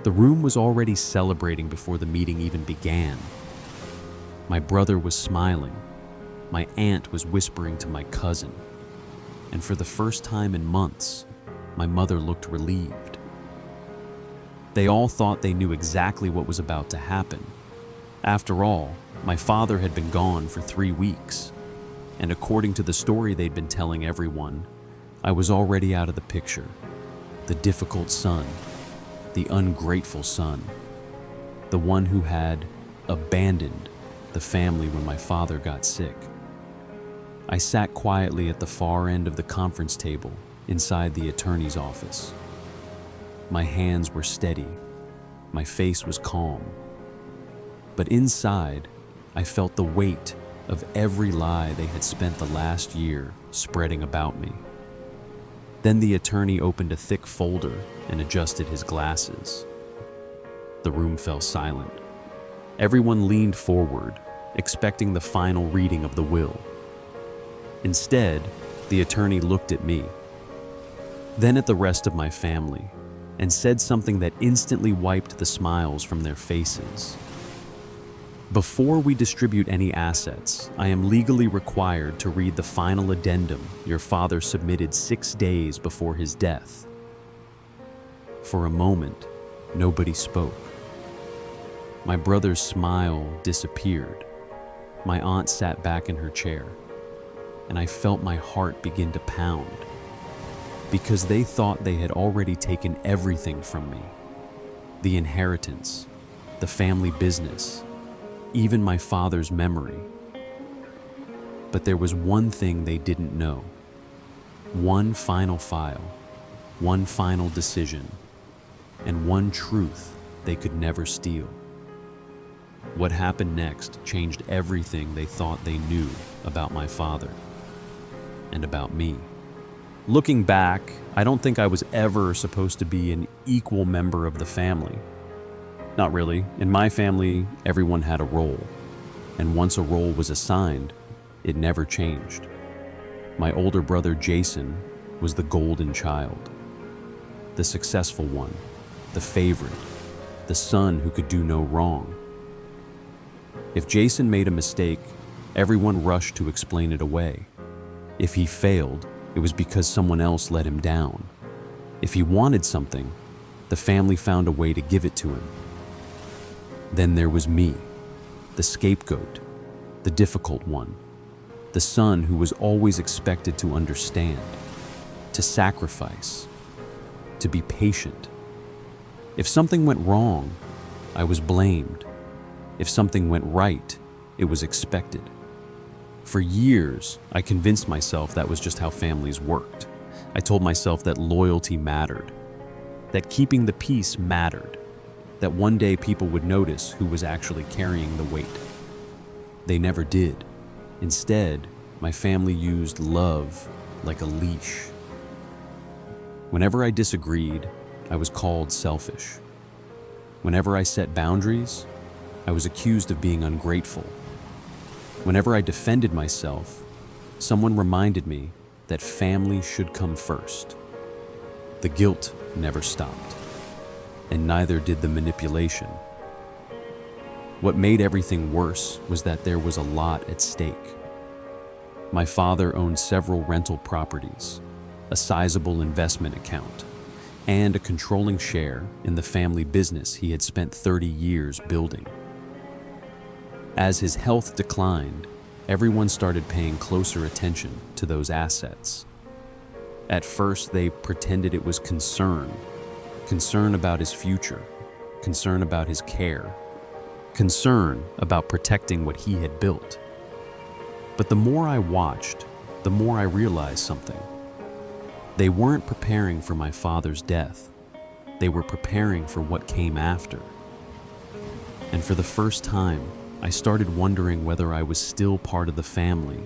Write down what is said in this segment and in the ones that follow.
The room was already celebrating before the meeting even began. My brother was smiling. My aunt was whispering to my cousin. And for the first time in months, my mother looked relieved. They all thought they knew exactly what was about to happen. After all, my father had been gone for 3 weeks, and according to the story they'd been telling everyone, I was already out of the picture. The difficult son, the ungrateful son, the one who had abandoned the family when my father got sick. I sat quietly at the far end of the conference table inside the attorney's office. My hands were steady, my face was calm. But inside, I felt the weight of every lie they had spent the last year spreading about me. Then the attorney opened a thick folder and adjusted his glasses. The room fell silent. Everyone leaned forward, expecting the final reading of the will. Instead, the attorney looked at me, then at the rest of my family, and said something that instantly wiped the smiles from their faces. Before we distribute any assets, I am legally required to read the final addendum your father submitted 6 days before his death. For a moment, nobody spoke. My brother's smile disappeared. My aunt sat back in her chair, and I felt my heart begin to pound, because they thought they had already taken everything from me. The inheritance, the family business, even my father's memory. But there was one thing they didn't know. One final file, one final decision, and one truth they could never steal. What happened next changed everything they thought they knew about my father and about me. Looking back, I don't think I was ever supposed to be an equal member of the family. Not really. In my family, everyone had a role, and once a role was assigned, it never changed. My older brother Jason was the golden child, the successful one, the favorite, the son who could do no wrong. If Jason made a mistake, everyone rushed to explain it away. If he failed, it was because someone else let him down. If he wanted something, the family found a way to give it to him. Then there was me, the scapegoat, the difficult one, the son who was always expected to understand, to sacrifice, to be patient. If something went wrong, I was blamed. If something went right, it was expected. For years, I convinced myself that was just how families worked. I told myself that loyalty mattered, that keeping the peace mattered, that one day people would notice who was actually carrying the weight. They never did. Instead, my family used love like a leash. Whenever I disagreed, I was called selfish. Whenever I set boundaries, I was accused of being ungrateful. Whenever I defended myself, someone reminded me that family should come first. The guilt never stopped, and neither did the manipulation. What made everything worse was that there was a lot at stake. My father owned several rental properties, a sizable investment account, and a controlling share in the family business he had spent 30 years building. As his health declined, everyone started paying closer attention to those assets. At first, they pretended it was concern about his future, concern about his care, concern about protecting what he had built. But the more I watched, the more I realized something. They weren't preparing for my father's death. They were preparing for what came after. And for the first time, I started wondering whether I was still part of the family,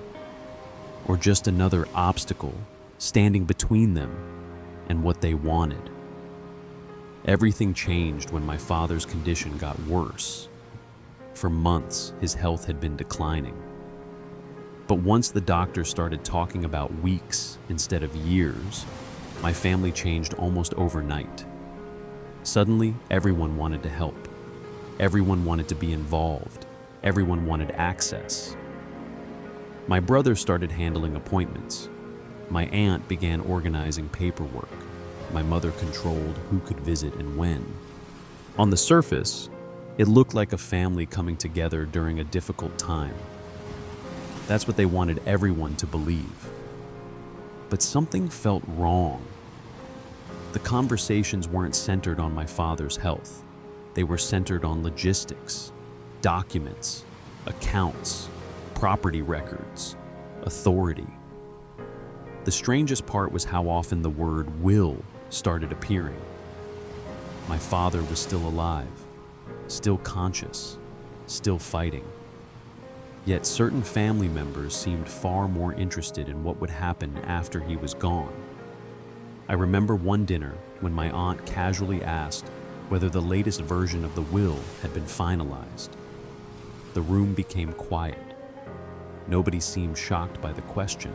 or just another obstacle standing between them and what they wanted. Everything changed when my father's condition got worse. For months, his health had been declining. But once the doctor started talking about weeks instead of years, my family changed almost overnight. Suddenly, everyone wanted to help. Everyone wanted to be involved. Everyone wanted access. My brother started handling appointments. My aunt began organizing paperwork. My mother controlled who could visit and when. On the surface, it looked like a family coming together during a difficult time. That's what they wanted everyone to believe. But something felt wrong. The conversations weren't centered on my father's health. They were centered on logistics, documents, accounts, property records, authority. The strangest part was how often the word will started appearing. My father was still alive, still conscious, still fighting. Yet certain family members seemed far more interested in what would happen after he was gone. I remember one dinner when my aunt casually asked whether the latest version of the will had been finalized. The room became quiet. Nobody seemed shocked by the question.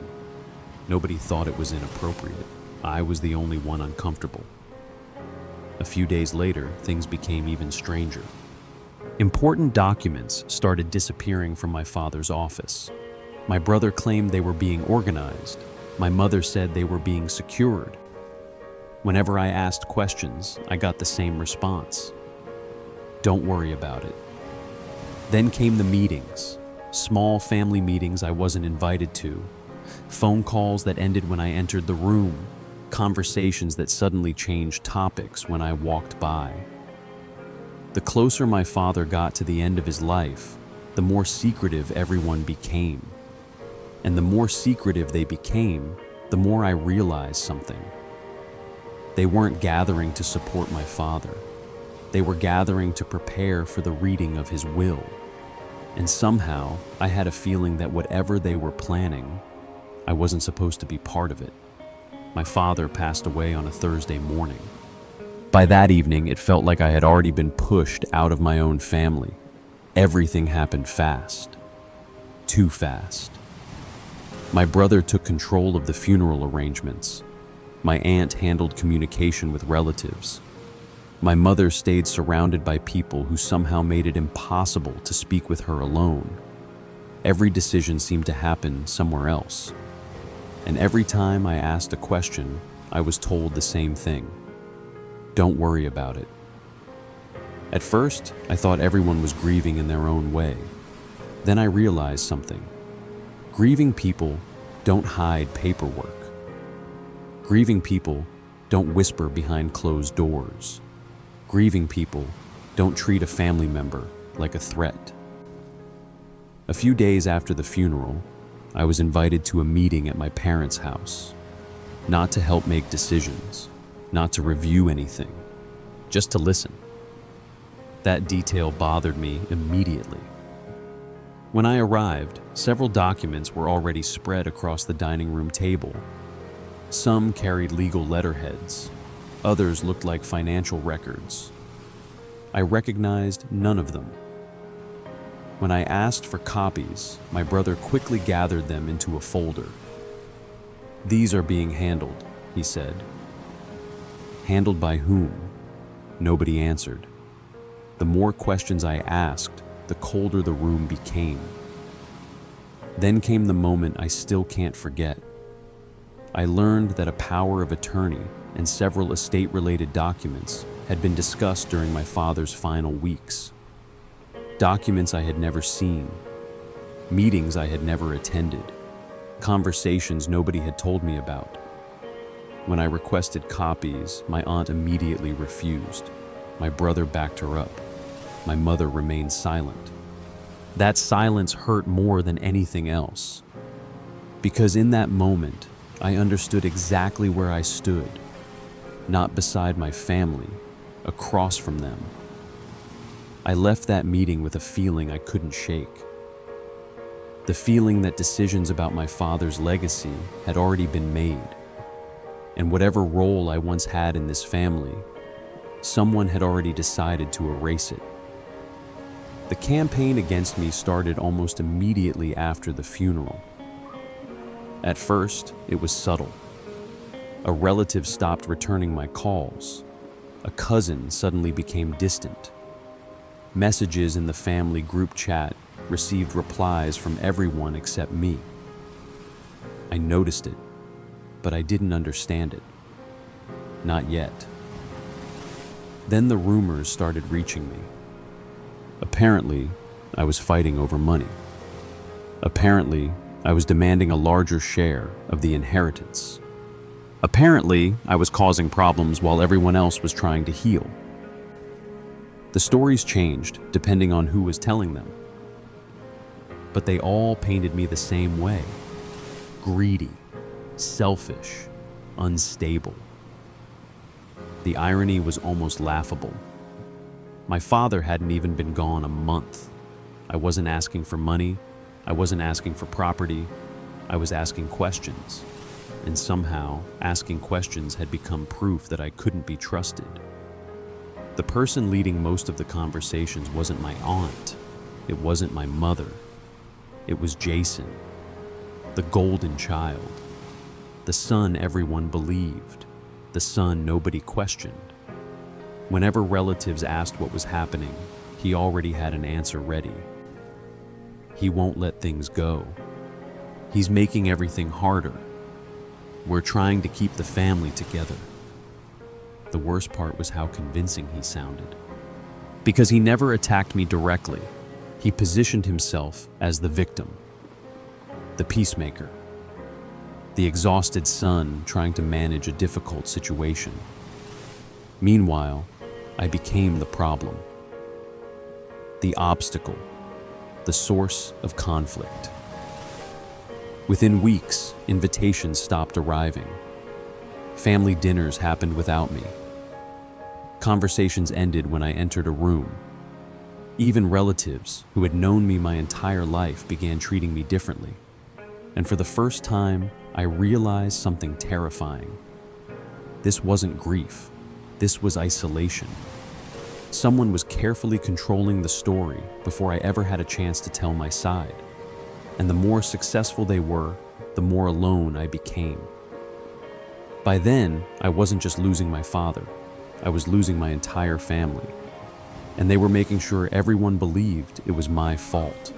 Nobody thought it was inappropriate. I was the only one uncomfortable. A few days later, things became even stranger. Important documents started disappearing from my father's office. My brother claimed they were being organized. My mother said they were being secured. Whenever I asked questions, I got the same response. Don't worry about it. Then came the meetings, small family meetings I wasn't invited to, phone calls that ended when I entered the room, conversations that suddenly changed topics when I walked by. The closer my father got to the end of his life, the more secretive everyone became. And the more secretive they became, the more I realized something. They weren't gathering to support my father. They were gathering to prepare for the reading of his will. And somehow, I had a feeling that whatever they were planning, I wasn't supposed to be part of it. My father passed away on a Thursday morning. By that evening, it felt like I had already been pushed out of my own family. Everything happened fast. Too fast. My brother took control of the funeral arrangements. My aunt handled communication with relatives. My mother stayed surrounded by people who somehow made it impossible to speak with her alone. Every decision seemed to happen somewhere else. And every time I asked a question, I was told the same thing. Don't worry about it. At first, I thought everyone was grieving in their own way. Then I realized something. Grieving people don't hide paperwork. Grieving people don't whisper behind closed doors. Grieving people don't treat a family member like a threat. A few days after the funeral, I was invited to a meeting at my parents' house. Not to help make decisions, not to review anything, just to listen. That detail bothered me immediately. When I arrived, several documents were already spread across the dining room table. Some carried legal letterheads, others looked like financial records. I recognized none of them. When I asked for copies, my brother quickly gathered them into a folder. These are being handled, he said. Handled by whom? Nobody answered. The more questions I asked, the colder the room became. Then came the moment I still can't forget. I learned that a power of attorney and several estate-related documents had been discussed during my father's final weeks. Documents I had never seen, meetings I had never attended, conversations nobody had told me about. When I requested copies, my aunt immediately refused. My brother backed her up. My mother remained silent. That silence hurt more than anything else. Because in that moment, I understood exactly where I stood. Not beside my family, across from them. I left that meeting with a feeling I couldn't shake. The feeling that decisions about my father's legacy had already been made. And whatever role I once had in this family, someone had already decided to erase it. The campaign against me started almost immediately after the funeral. At first, it was subtle. A relative stopped returning my calls. A cousin suddenly became distant. Messages in the family group chat received replies from everyone except me. I noticed it, but I didn't understand it. Not yet. Then the rumors started reaching me. Apparently, I was fighting over money. Apparently, I was demanding a larger share of the inheritance. Apparently, I was causing problems while everyone else was trying to heal. The stories changed depending on who was telling them. But they all painted me the same way: greedy, selfish, unstable. The irony was almost laughable. My father hadn't even been gone a month. I wasn't asking for money. I wasn't asking for property. I was asking questions. And somehow, asking questions had become proof that I couldn't be trusted. The person leading most of the conversations wasn't my aunt. It wasn't my mother. It was Jason, the golden child, the son everyone believed, the son nobody questioned. Whenever relatives asked what was happening, he already had an answer ready. He won't let things go. He's making everything harder. We're trying to keep the family together. The worst part was how convincing he sounded. Because he never attacked me directly, he positioned himself as the victim, the peacemaker, the exhausted son trying to manage a difficult situation. Meanwhile, I became the problem, the obstacle, the source of conflict. Within weeks, invitations stopped arriving. Family dinners happened without me. Conversations ended when I entered a room. Even relatives who had known me my entire life began treating me differently. And for the first time, I realized something terrifying. This wasn't grief. This was isolation. Someone was carefully controlling the story before I ever had a chance to tell my side. And the more successful they were, the more alone I became. By then, I wasn't just losing my father. I was losing my entire family. And they were making sure everyone believed it was my fault.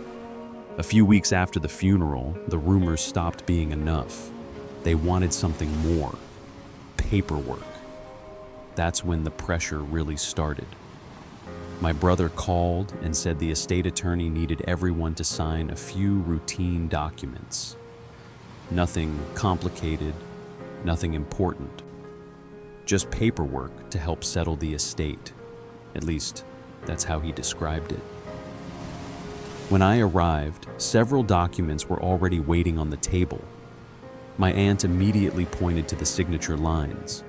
A few weeks after the funeral, the rumors stopped being enough. They wanted something more: paperwork. That's when the pressure really started. My brother called and said the estate attorney needed everyone to sign a few routine documents. Nothing complicated, nothing important. Just paperwork to help settle the estate. At least, that's how he described it. When I arrived, several documents were already waiting on the table. My aunt immediately pointed to the signature lines.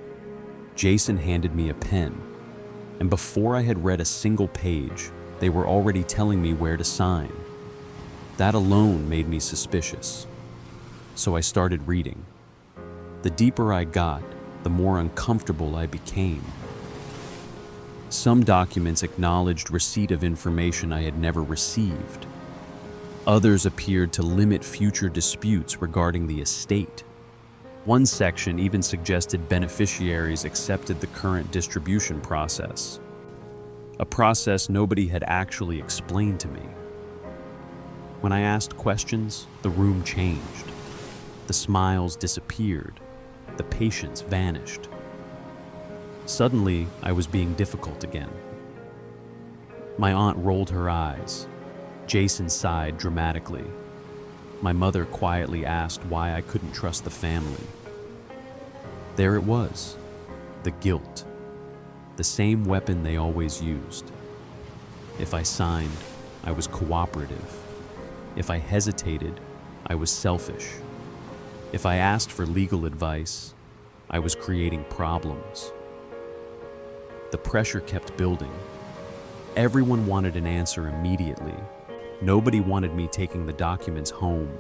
Jason handed me a pen, and before I had read a single page, they were already telling me where to sign. That alone made me suspicious. So I started reading. The deeper I got, the more uncomfortable I became. Some documents acknowledged receipt of information I had never received. Others appeared to limit future disputes regarding the estate. One section even suggested beneficiaries accepted the current distribution process, a process nobody had actually explained to me. When I asked questions, the room changed. The smiles disappeared. The patience vanished. Suddenly, I was being difficult again. My aunt rolled her eyes. Jason sighed dramatically. My mother quietly asked why I couldn't trust the family. There it was, the guilt, the same weapon they always used. If I signed, I was cooperative. If I hesitated, I was selfish. If I asked for legal advice, I was creating problems. The pressure kept building. Everyone wanted an answer immediately. Nobody wanted me taking the documents home.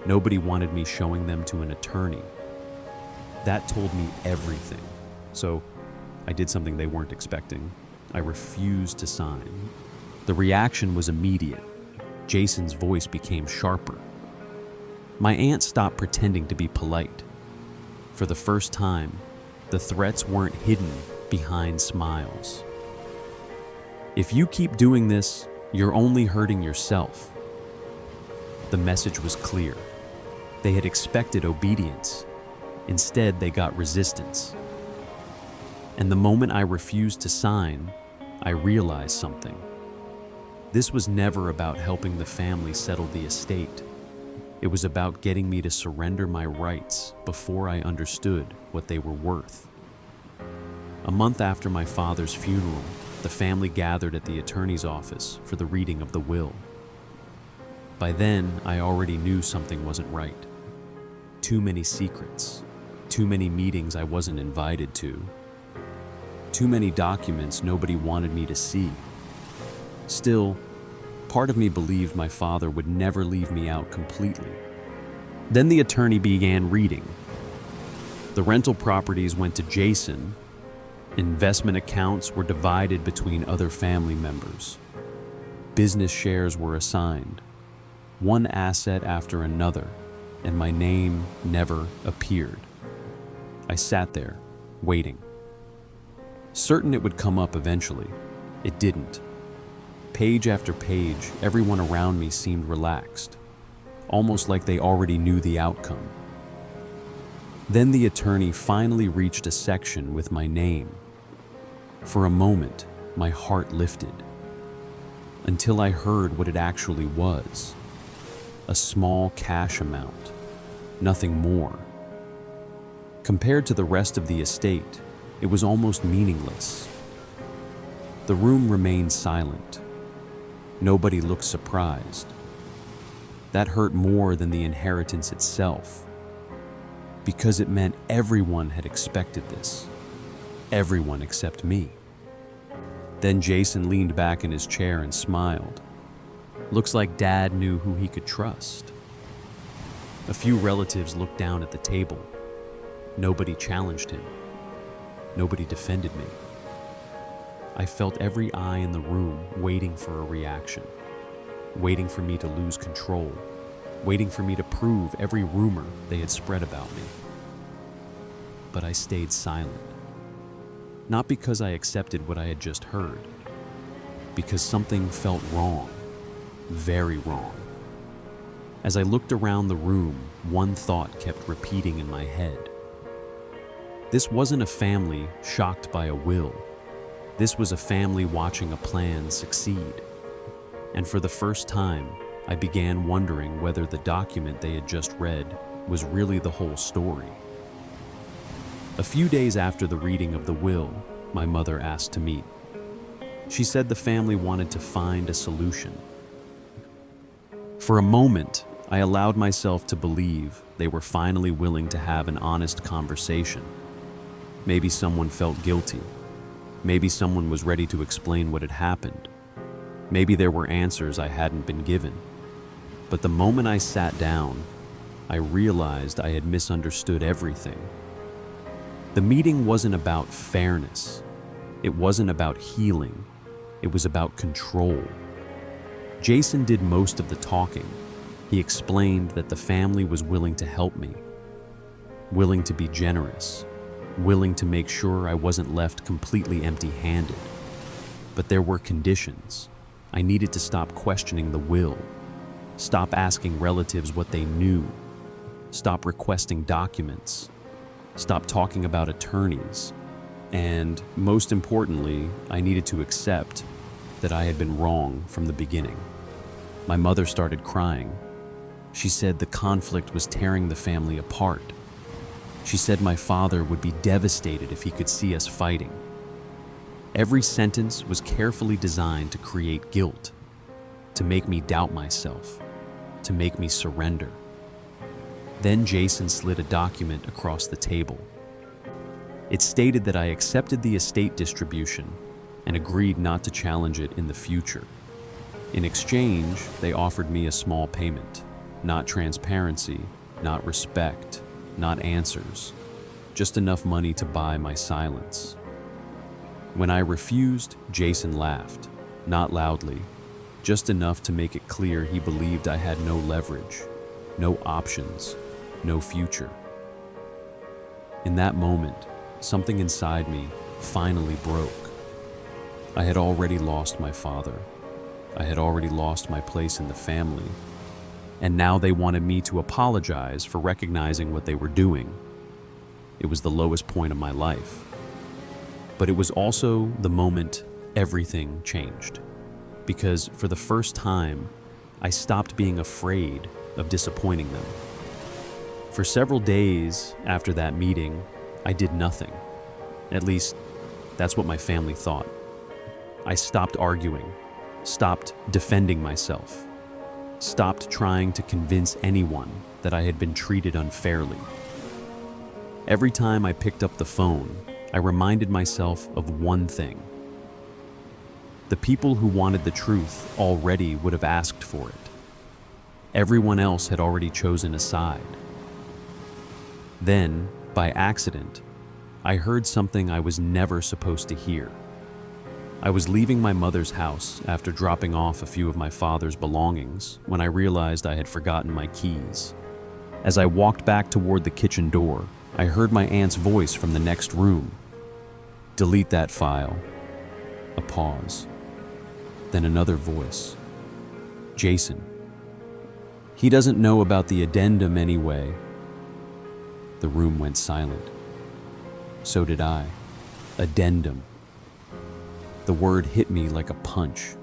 Nobody wanted me showing them to an attorney. That told me everything. So I did something they weren't expecting. I refused to sign. The reaction was immediate. Jason's voice became sharper. My aunt stopped pretending to be polite. For the first time, the threats weren't hidden, behind smiles. If you keep doing this, you're only hurting yourself. The message was clear. They had expected obedience. Instead, they got resistance. And the moment I refused to sign, I realized something. This was never about helping the family settle the estate. It was about getting me to surrender my rights before I understood what they were worth. A month after my father's funeral, the family gathered at the attorney's office for the reading of the will. By then, I already knew something wasn't right. Too many secrets, too many meetings I wasn't invited to, too many documents nobody wanted me to see. Still, part of me believed my father would never leave me out completely. Then the attorney began reading. The rental properties went to Jason. Investment accounts were divided between other family members. Business shares were assigned, one asset after another, and my name never appeared. I sat there, waiting. Certain it would come up eventually. It didn't. Page after page, everyone around me seemed relaxed, almost like they already knew the outcome. Then the attorney finally reached a section with my name. For a moment, my heart lifted, until I heard what it actually was. A small cash amount, nothing more. Compared to the rest of the estate, it was almost meaningless. The room remained silent. Nobody looked surprised. That hurt more than the inheritance itself, because it meant everyone had expected this. Everyone except me. Then Jason leaned back in his chair and smiled. Looks like Dad knew who he could trust. A few relatives looked down at the table. Nobody challenged him. Nobody defended me. I felt every eye in the room waiting for a reaction, waiting for me to lose control, waiting for me to prove every rumor they had spread about me. But I stayed silent. Not because I accepted what I had just heard, because something felt wrong, very wrong. As I looked around the room, one thought kept repeating in my head. This wasn't a family shocked by a will. This was a family watching a plan succeed. And for the first time, I began wondering whether the document they had just read was really the whole story. A few days after the reading of the will, my mother asked to meet. She said the family wanted to find a solution. For a moment, I allowed myself to believe they were finally willing to have an honest conversation. Maybe someone felt guilty. Maybe someone was ready to explain what had happened. Maybe there were answers I hadn't been given. But the moment I sat down, I realized I had misunderstood everything. The meeting wasn't about fairness. It wasn't about healing. It was about control. Jason did most of the talking. He explained that the family was willing to help me, willing to be generous, willing to make sure I wasn't left completely empty-handed. But there were conditions. I needed to stop questioning the will, stop asking relatives what they knew, stop requesting documents, stop talking about attorneys, and most importantly, I needed to accept that I had been wrong from the beginning. My mother started crying. She said the conflict was tearing the family apart. She said my father would be devastated if he could see us fighting. Every sentence was carefully designed to create guilt, to make me doubt myself, to make me surrender. Then Jason slid a document across the table. It stated that I accepted the estate distribution and agreed not to challenge it in the future. In exchange, they offered me a small payment, not transparency, not respect, not answers, just enough money to buy my silence. When I refused, Jason laughed, not loudly, just enough to make it clear he believed I had no leverage, no options, no future. In that moment, something inside me finally broke. I had already lost my father. I had already lost my place in the family. And now they wanted me to apologize for recognizing what they were doing. It was the lowest point of my life. But it was also the moment everything changed. Because for the first time, I stopped being afraid of disappointing them. For several days after that meeting, I did nothing. At least, that's what my family thought. I stopped arguing, stopped defending myself, stopped trying to convince anyone that I had been treated unfairly. Every time I picked up the phone, I reminded myself of one thing. The people who wanted the truth already would have asked for it. Everyone else had already chosen a side. Then, by accident, I heard something I was never supposed to hear. I was leaving my mother's house after dropping off a few of my father's belongings when I realized I had forgotten my keys. As I walked back toward the kitchen door, I heard my aunt's voice from the next room. "Delete that file." A pause. Then another voice. "Jason. He doesn't know about the addendum anyway." The room went silent. So did I. Addendum. The word hit me like a punch.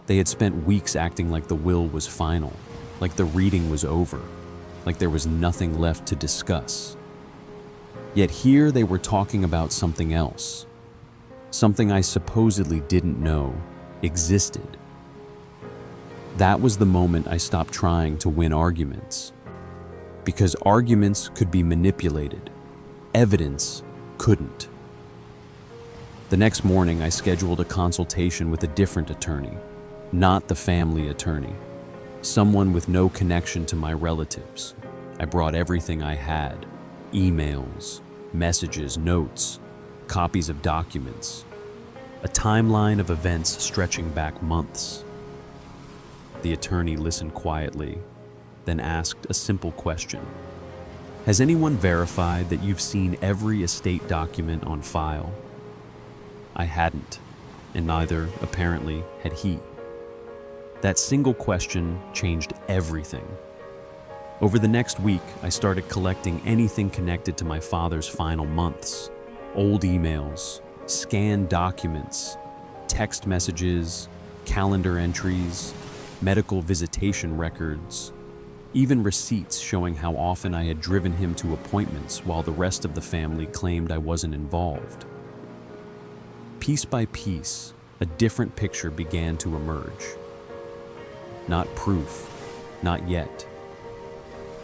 They had spent weeks acting like the will was final, like the reading was over, like there was nothing left to discuss. Yet here they were talking about something else, something I supposedly didn't know existed. That was the moment I stopped trying to win arguments. Because arguments could be manipulated, evidence couldn't. The next morning, I scheduled a consultation with a different attorney, not the family attorney, someone with no connection to my relatives. I brought everything I had: emails, messages, notes, copies of documents, a timeline of events stretching back months. The attorney listened quietly, then asked a simple question. "Has anyone verified that you've seen every estate document on file?" I hadn't, and neither, apparently, had he. That single question changed everything. Over the next week, I started collecting anything connected to my father's final months: old emails, scanned documents, text messages, calendar entries, medical visitation records, even receipts showing how often I had driven him to appointments while the rest of the family claimed I wasn't involved. Piece by piece, a different picture began to emerge. Not proof, not yet,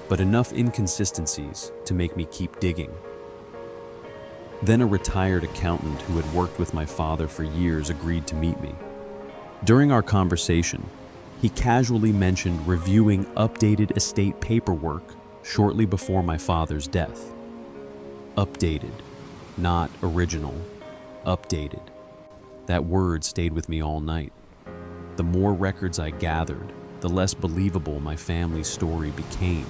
but enough inconsistencies to make me keep digging. Then a retired accountant who had worked with my father for years agreed to meet me. During our conversation, he casually mentioned reviewing updated estate paperwork shortly before my father's death. Updated, not original. Updated. That word stayed with me all night. The more records I gathered, the less believable my family's story became.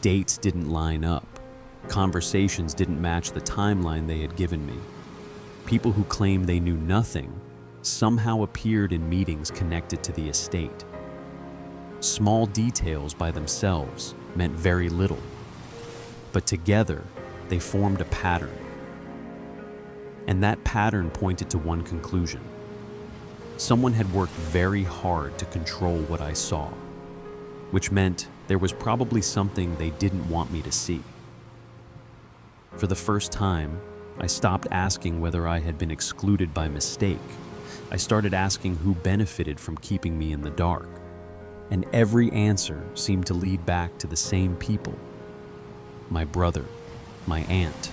Dates didn't line up. Conversations didn't match the timeline they had given me. People who claimed they knew nothing somehow appeared in meetings connected to the estate. Small details by themselves meant very little, but together they formed a pattern. And that pattern pointed to one conclusion. Someone had worked very hard to control what I saw, which meant there was probably something they didn't want me to see. For the first time, I stopped asking whether I had been excluded by mistake. I started asking who benefited from keeping me in the dark. And every answer seemed to lead back to the same people. My brother, my aunt,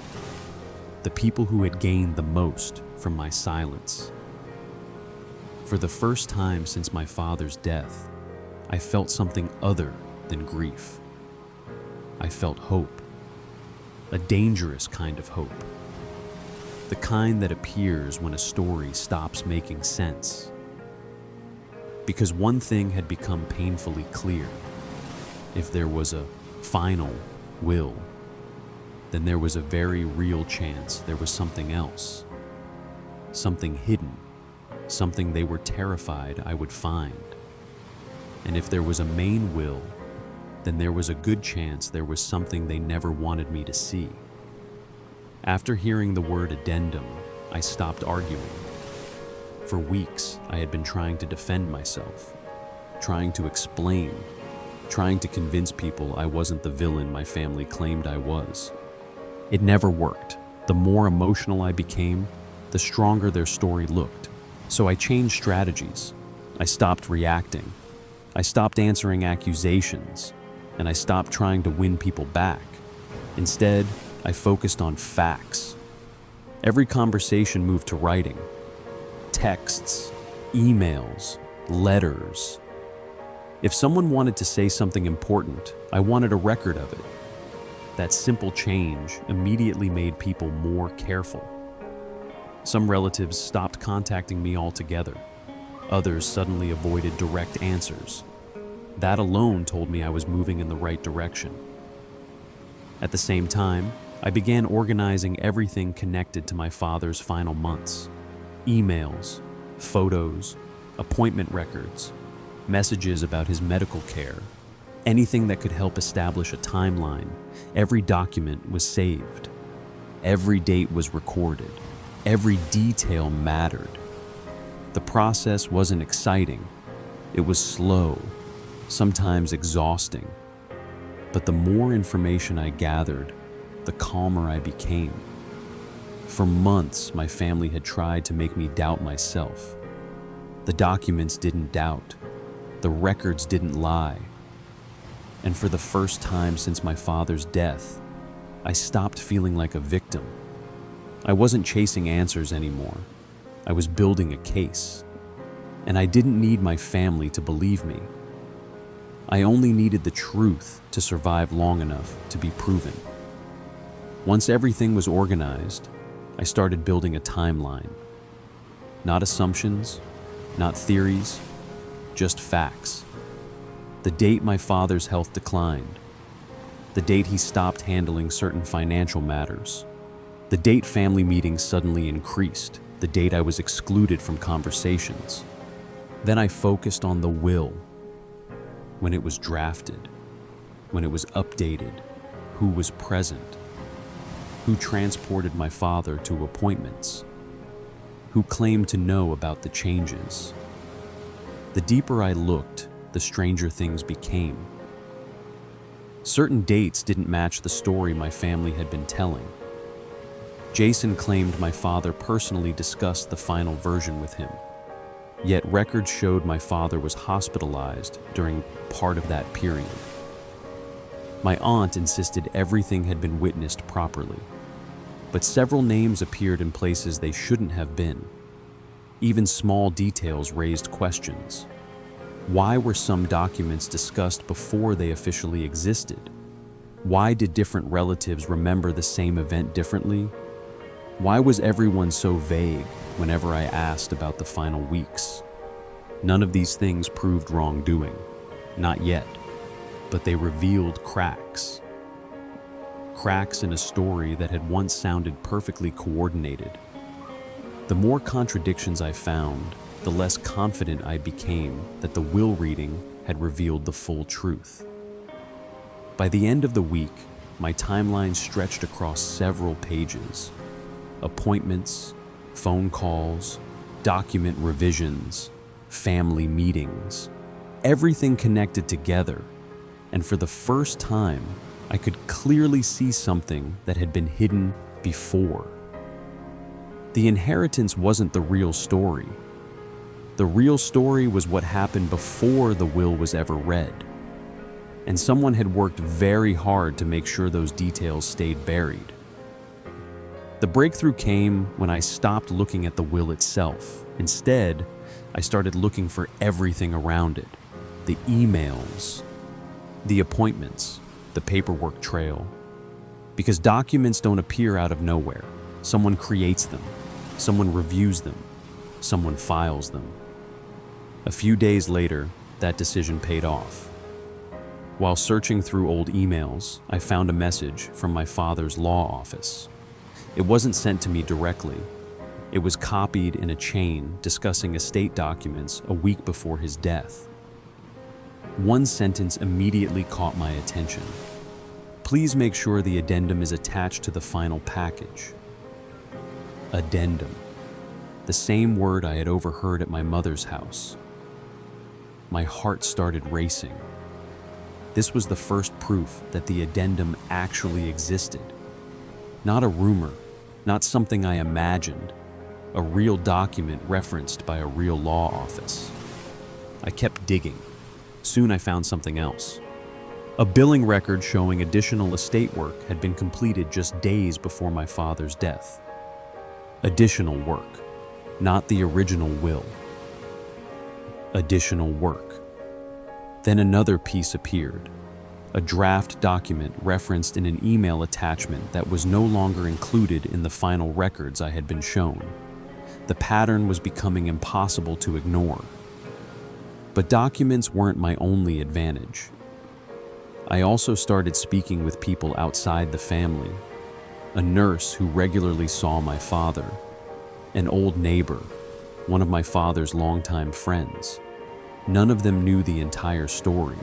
the people who had gained the most from my silence. For the first time since my father's death, I felt something other than grief. I felt hope, a dangerous kind of hope, the kind that appears when a story stops making sense. Because one thing had become painfully clear: if there was a final will, then there was a very real chance there was something else. Something hidden, something they were terrified I would find. And if there was a main will, then there was a good chance there was something they never wanted me to see. After hearing the word addendum, I stopped arguing. For weeks, I had been trying to defend myself, trying to explain, trying to convince people I wasn't the villain my family claimed I was. It never worked. The more emotional I became, the stronger their story looked. So I changed strategies. I stopped reacting. I stopped answering accusations, and I stopped trying to win people back. Instead, I focused on facts. Every conversation moved to writing. Texts, emails, letters. If someone wanted to say something important, I wanted a record of it. That simple change immediately made people more careful. Some relatives stopped contacting me altogether. Others suddenly avoided direct answers. That alone told me I was moving in the right direction. At the same time, I began organizing everything connected to my father's final months. Emails, photos, appointment records, messages about his medical care, anything that could help establish a timeline. Every document was saved. Every date was recorded. Every detail mattered. The process wasn't exciting. It was slow, sometimes exhausting. But the more information I gathered, the calmer I became. For months, my family had tried to make me doubt myself. The documents didn't doubt. The records didn't lie. And for the first time since my father's death, I stopped feeling like a victim. I wasn't chasing answers anymore. I was building a case. And I didn't need my family to believe me. I only needed the truth to survive long enough to be proven. Once everything was organized, I started building a timeline. Not assumptions, not theories, just facts. The date my father's health declined. The date he stopped handling certain financial matters. The date family meetings suddenly increased. The date I was excluded from conversations. Then I focused on the will. When it was drafted, when it was updated, who was present, who transported my father to appointments, who claimed to know about the changes. The deeper I looked, the stranger things became. Certain dates didn't match the story my family had been telling. Jason claimed my father personally discussed the final version with him. Yet records showed my father was hospitalized during part of that period. My aunt insisted everything had been witnessed properly, but several names appeared in places they shouldn't have been. Even small details raised questions. Why were some documents discussed before they officially existed? Why did different relatives remember the same event differently? Why was everyone so vague whenever I asked about the final weeks? None of these things proved wrongdoing. Not yet. But they revealed cracks. Cracks in a story that had once sounded perfectly coordinated. The more contradictions I found, the less confident I became that the will reading had revealed the full truth. By the end of the week, my timeline stretched across several pages. Appointments, phone calls, document revisions, family meetings, everything connected together. And for the first time, I could clearly see something that had been hidden before. The inheritance wasn't the real story. The real story was what happened before the will was ever read. And someone had worked very hard to make sure those details stayed buried. The breakthrough came when I stopped looking at the will itself. Instead, I started looking for everything around it. The emails, the appointments, the paperwork trail. Because documents don't appear out of nowhere. Someone creates them. Someone reviews them. Someone files them. A few days later, that decision paid off. While searching through old emails, I found a message from my father's law office. It wasn't sent to me directly. It was copied in a chain discussing estate documents a week before his death. One sentence immediately caught my attention. Please make sure the addendum is attached to the final package. Addendum. The same word I had overheard at my mother's house. My heart started racing. This was the first proof that the addendum actually existed. Not a rumor, not something I imagined, a real document referenced by a real law office. I kept digging. Soon I found something else. A billing record showing additional estate work had been completed just days before my father's death. Additional work, not the original will. Additional work. Then another piece appeared, a draft document referenced in an email attachment that was no longer included in the final records I had been shown. The pattern was becoming impossible to ignore. But documents weren't my only advantage. I also started speaking with people outside the family, a nurse who regularly saw my father, an old neighbor, one of my father's longtime friends. None of them knew the entire story,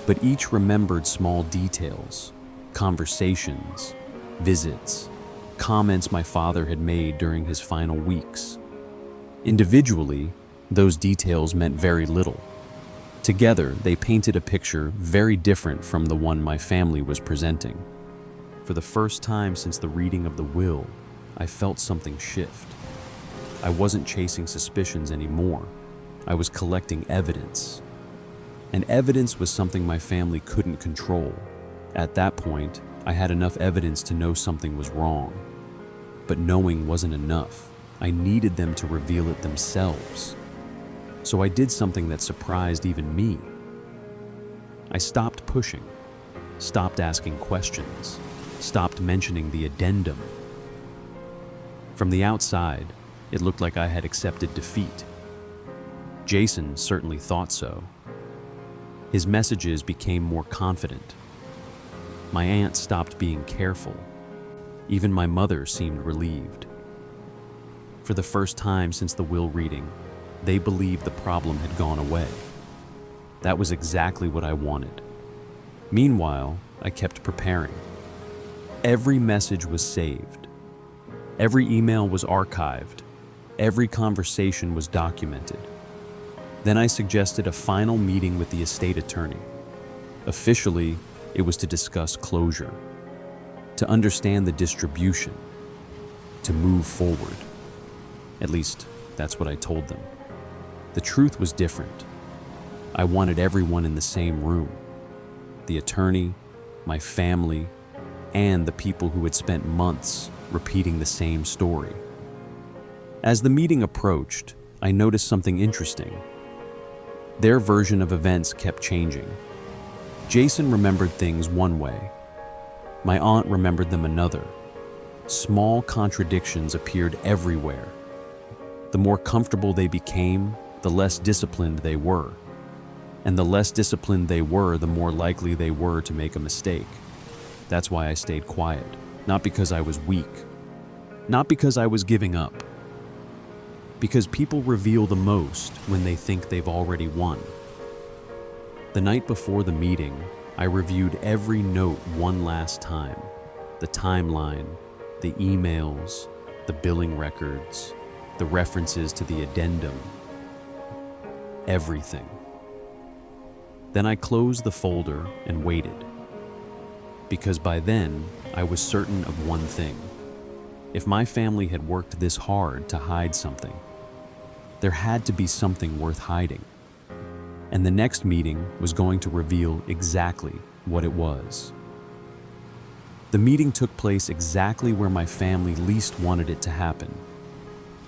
but each remembered small details, conversations, visits, comments my father had made during his final weeks. Individually, those details meant very little. Together, they painted a picture very different from the one my family was presenting. For the first time since the reading of the will, I felt something shift. I wasn't chasing suspicions anymore. I was collecting evidence. And evidence was something my family couldn't control. At that point, I had enough evidence to know something was wrong. But knowing wasn't enough. I needed them to reveal it themselves. So I did something that surprised even me. I stopped pushing, stopped asking questions, stopped mentioning the addendum. From the outside, it looked like I had accepted defeat. Jason certainly thought so. His messages became more confident. My aunt stopped being careful. Even my mother seemed relieved. For the first time since the will reading, they believed the problem had gone away. That was exactly what I wanted. Meanwhile, I kept preparing. Every message was saved. Every email was archived. Every conversation was documented. Then I suggested a final meeting with the estate attorney. Officially, it was to discuss closure, to understand the distribution, to move forward. At least, that's what I told them. The truth was different. I wanted everyone in the same room. The attorney, my family, and the people who had spent months repeating the same story. As the meeting approached, I noticed something interesting. Their version of events kept changing. Jason remembered things one way. My aunt remembered them another. Small contradictions appeared everywhere. The more comfortable they became, the less disciplined they were. And the less disciplined they were, the more likely they were to make a mistake. That's why I stayed quiet. Not because I was weak. Not because I was giving up. Because people reveal the most when they think they've already won. The night before the meeting, I reviewed every note one last time. The timeline, the emails, the billing records, the references to the addendum. Everything. Then I closed the folder and waited. Because by then, I was certain of one thing. If my family had worked this hard to hide something, there had to be something worth hiding. And the next meeting was going to reveal exactly what it was. The meeting took place exactly where my family least wanted it to happen.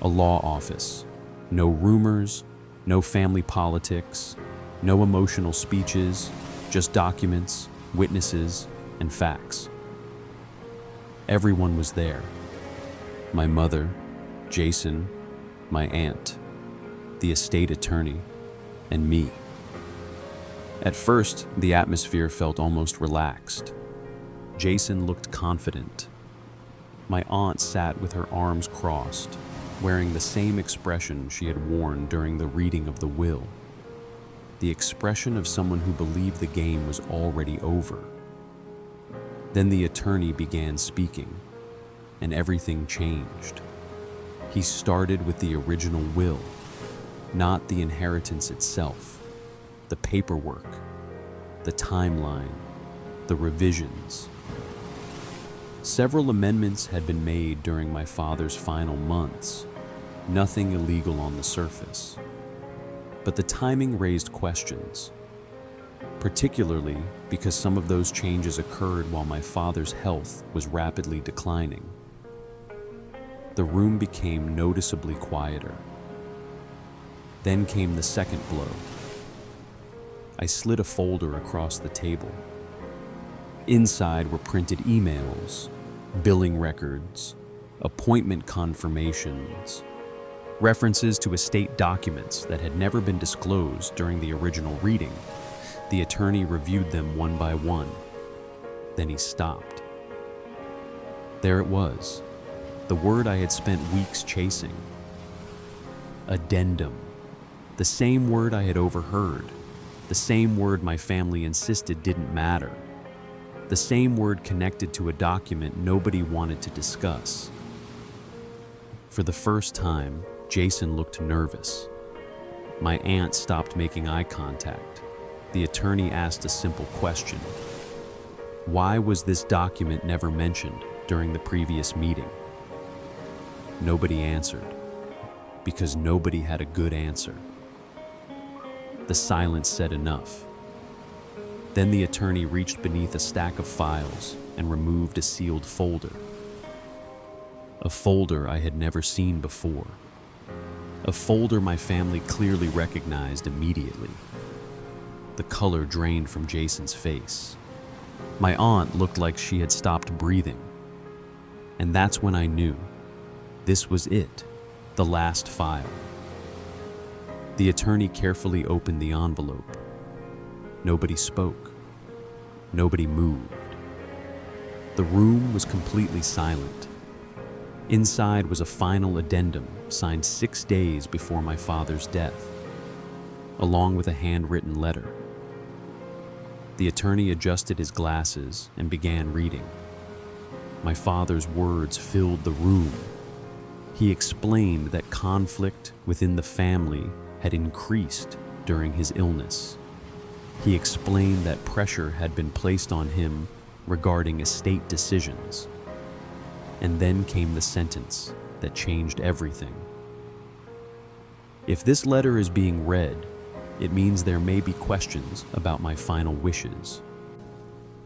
A law office. No rumors, no family politics, no emotional speeches, just documents, witnesses, and facts. Everyone was there. My mother, Jason, my aunt, the estate attorney, and me. At first, the atmosphere felt almost relaxed. Jason looked confident. My aunt sat with her arms crossed, wearing the same expression she had worn during the reading of the will. The expression of someone who believed the game was already over. Then the attorney began speaking, and everything changed. He started with the original will, not the inheritance itself, the paperwork, the timeline, the revisions. Several amendments had been made during my father's final months, nothing illegal on the surface. But the timing raised questions, particularly because some of those changes occurred while my father's health was rapidly declining. The room became noticeably quieter. Then came the second blow. I slid a folder across the table. Inside were printed emails, billing records, appointment confirmations, references to estate documents that had never been disclosed during the original reading. The attorney reviewed them one by one. Then he stopped. There it was, the word I had spent weeks chasing. Addendum. The same word I had overheard. The same word my family insisted didn't matter. The same word connected to a document nobody wanted to discuss. For the first time, Jason looked nervous. My aunt stopped making eye contact. The attorney asked a simple question. Why was this document never mentioned during the previous meeting? Nobody answered, because nobody had a good answer. The silence said enough. Then the attorney reached beneath a stack of files and removed a sealed folder. A folder I had never seen before. A folder my family clearly recognized immediately. The color drained from Jason's face. My aunt looked like she had stopped breathing. And that's when I knew. This was it, the last file. The attorney carefully opened the envelope. Nobody spoke. Nobody moved. The room was completely silent. Inside was a final addendum signed 6 days before my father's death, along with a handwritten letter. The attorney adjusted his glasses and began reading. My father's words filled the room. He explained that conflict within the family had increased during his illness. He explained that pressure had been placed on him regarding estate decisions. And then came the sentence that changed everything. If this letter is being read, it means there may be questions about my final wishes.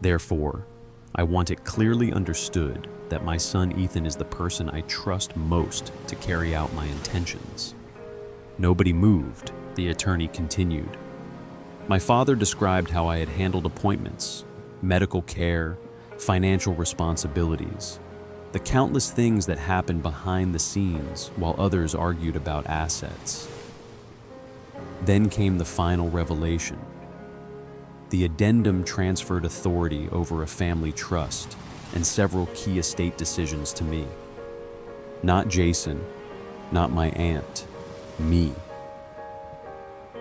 Therefore, I want it clearly understood that my son Ethan is the person I trust most to carry out my intentions. Nobody moved, the attorney continued. My father described how I had handled appointments, medical care, financial responsibilities, the countless things that happened behind the scenes while others argued about assets. Then came the final revelation. The addendum transferred authority over a family trust and several key estate decisions to me. Not Jason, not my aunt, me.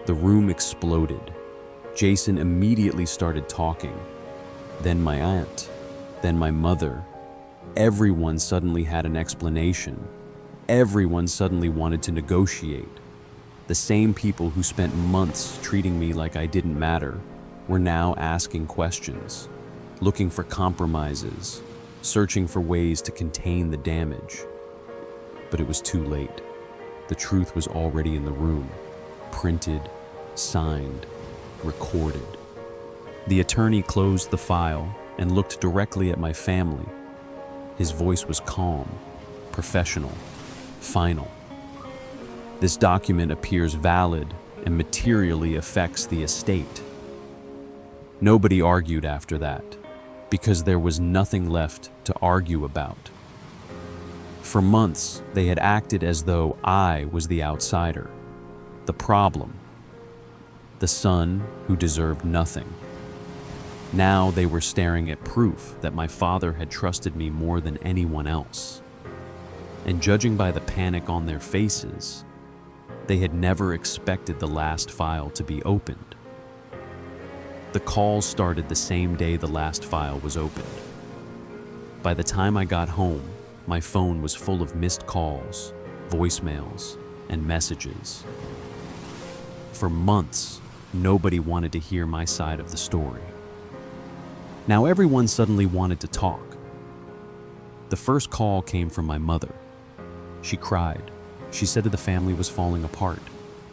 The room exploded. Jason immediately started talking. Then my aunt, then my mother. Everyone suddenly had an explanation. Everyone suddenly wanted to negotiate. The same people who spent months treating me like I didn't matter were now asking questions, looking for compromises, searching for ways to contain the damage. But it was too late. The truth was already in the room, printed, signed, recorded. The attorney closed the file and looked directly at my family. His voice was calm, professional, final. This document appears valid and materially affects the estate. Nobody argued after that, because there was nothing left to argue about. For months, they had acted as though I was the outsider, the problem. the son who deserved nothing. Now they were staring at proof that my father had trusted me more than anyone else. And judging by the panic on their faces, they had never expected the last file to be opened. The calls started the same day the last file was opened. By the time I got home, my phone was full of missed calls, voicemails, and messages. For months, nobody wanted to hear my side of the story. Now everyone suddenly wanted to talk. The first call came from my mother. She cried. She said the family was falling apart.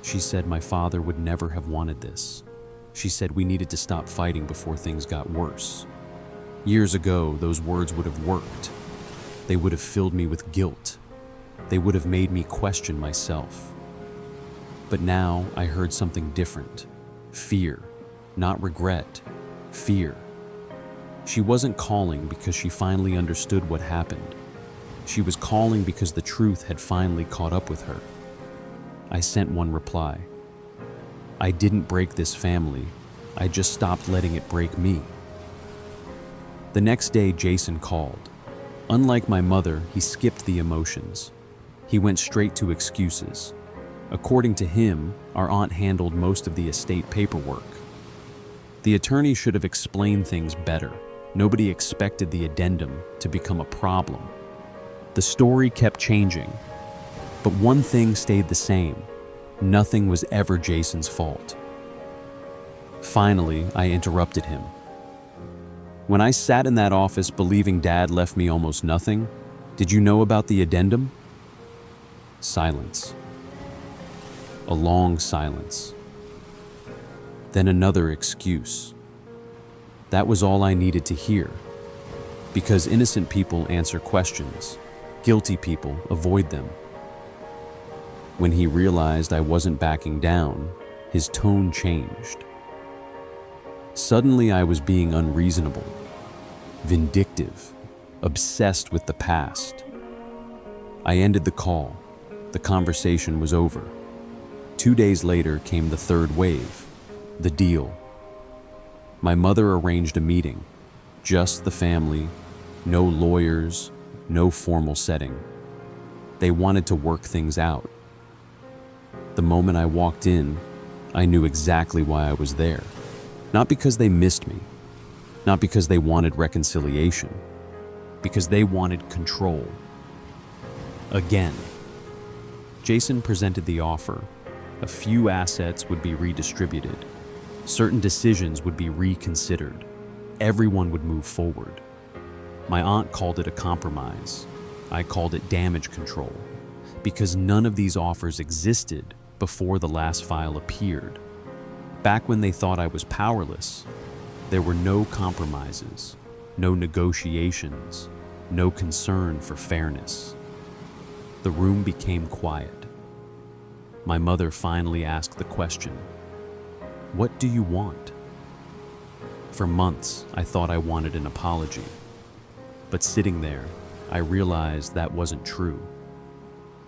She said my father would never have wanted this. She said we needed to stop fighting before things got worse. Years ago, those words would have worked. They would have filled me with guilt. They would have made me question myself. But now I heard something different. Fear, not regret, fear. She wasn't calling because she finally understood what happened. She was calling because the truth had finally caught up with her. I sent one reply. I didn't break this family. I just stopped letting it break me. The next day, Jason called. Unlike my mother, he skipped the emotions. He went straight to excuses. According to him, our aunt handled most of the estate paperwork. The attorney should have explained things better. Nobody expected the addendum to become a problem. The story kept changing, but one thing stayed the same. Nothing was ever Jason's fault. Finally, I interrupted him. When I sat in that office believing Dad left me almost nothing, did you know about the addendum? Silence. A long silence. Then another excuse. That was all I needed to hear. Because innocent people answer questions. Guilty people avoid them. When he realized I wasn't backing down, his tone changed. Suddenly I was being unreasonable, vindictive, obsessed with the past. I ended the call. The conversation was over. 2 days later came the third wave, the deal. My mother arranged a meeting, just the family, no lawyers, no formal setting. They wanted to work things out. The moment I walked in, I knew exactly why I was there. Not because they missed me, not because they wanted reconciliation, because they wanted control. Again. Jason presented the offer. A few assets would be redistributed. Certain decisions would be reconsidered. Everyone would move forward. My aunt called it a compromise. I called it damage control, because none of these offers existed before the last file appeared. Back when they thought I was powerless, there were no compromises, no negotiations, no concern for fairness. The room became quiet. My mother finally asked the question, "What do you want?" For months, I thought I wanted an apology. But sitting there, I realized that wasn't true.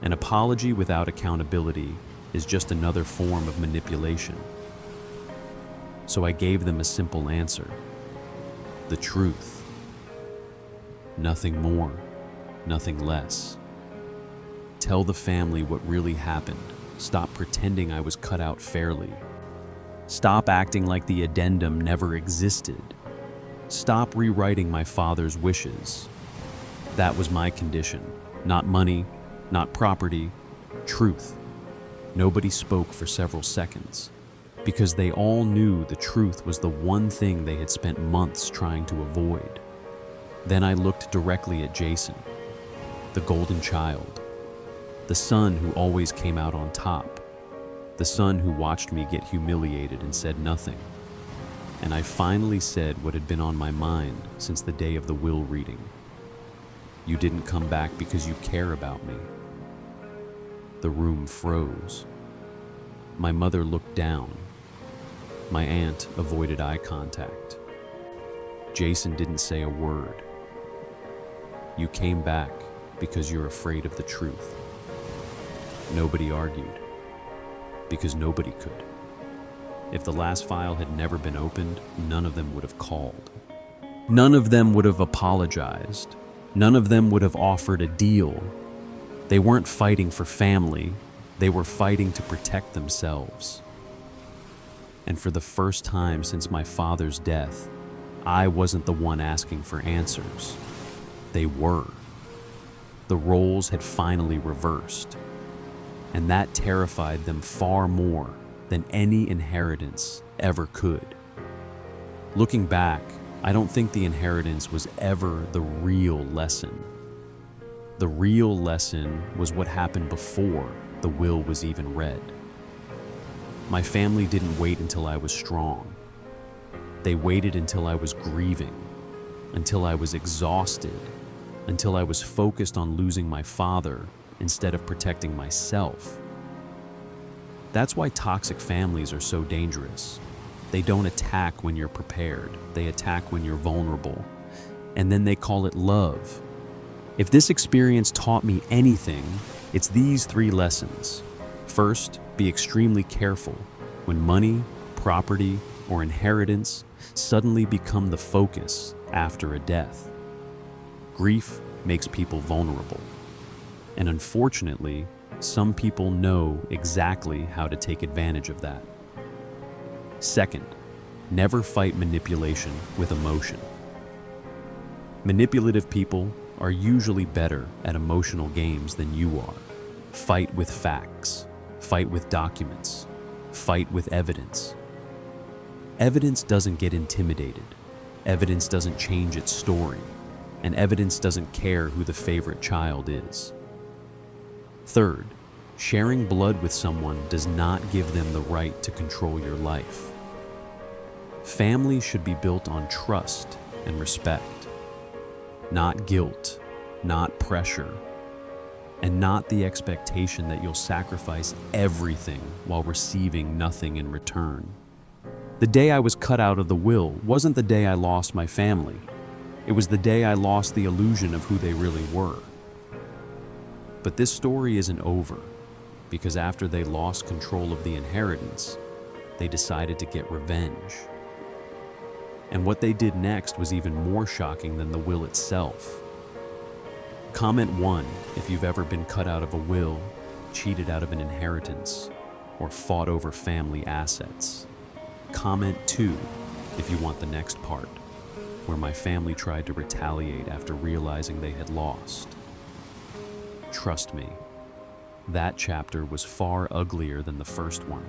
An apology without accountability is just another form of manipulation. So I gave them a simple answer. The truth. Nothing more, nothing less. Tell the family what really happened. Stop pretending I was cut out fairly. Stop acting like the addendum never existed. Stop rewriting my father's wishes. That was my condition. Not money, not property, truth. Nobody spoke for several seconds, because they all knew the truth was the one thing they had spent months trying to avoid. Then I looked directly at Jason, the golden child, the son who always came out on top, the son who watched me get humiliated and said nothing. And I finally said what had been on my mind since the day of the will reading. You didn't come back because you care about me. The room froze. My mother looked down. My aunt avoided eye contact. Jason didn't say a word. You came back because you're afraid of the truth. Nobody argued, because nobody could. If the last file had never been opened, none of them would have called. None of them would have apologized. None of them would have offered a deal. They weren't fighting for family. They were fighting to protect themselves. And for the first time since my father's death, I wasn't the one asking for answers. They were. The roles had finally reversed, and that terrified them far more than any inheritance ever could. Looking back, I don't think the inheritance was ever the real lesson. The real lesson was what happened before the will was even read. My family didn't wait until I was strong. They waited until I was grieving, until I was exhausted, until I was focused on losing my father instead of protecting myself. That's why toxic families are so dangerous. They don't attack when you're prepared. They attack when you're vulnerable. And then they call it love. If this experience taught me anything, it's these 3 lessons. First, be extremely careful when money, property, or inheritance suddenly become the focus after a death. Grief makes people vulnerable. And unfortunately, some people know exactly how to take advantage of that. Second, never fight manipulation with emotion. Manipulative people are usually better at emotional games than you are. Fight with facts. Fight with documents. Fight with evidence. Evidence doesn't get intimidated. Evidence doesn't change its story. And evidence doesn't care who the favorite child is. Third, sharing blood with someone does not give them the right to control your life. Family should be built on trust and respect, not guilt, not pressure, and not the expectation that you'll sacrifice everything while receiving nothing in return. The day I was cut out of the will wasn't the day I lost my family. It was the day I lost the illusion of who they really were. But this story isn't over, because after they lost control of the inheritance, they decided to get revenge. And what they did next was even more shocking than the will itself. Comment 1 if you've ever been cut out of a will, cheated out of an inheritance, or fought over family assets. Comment 2 if you want the next part, where my family tried to retaliate after realizing they had lost. Trust me, that chapter was far uglier than the first one.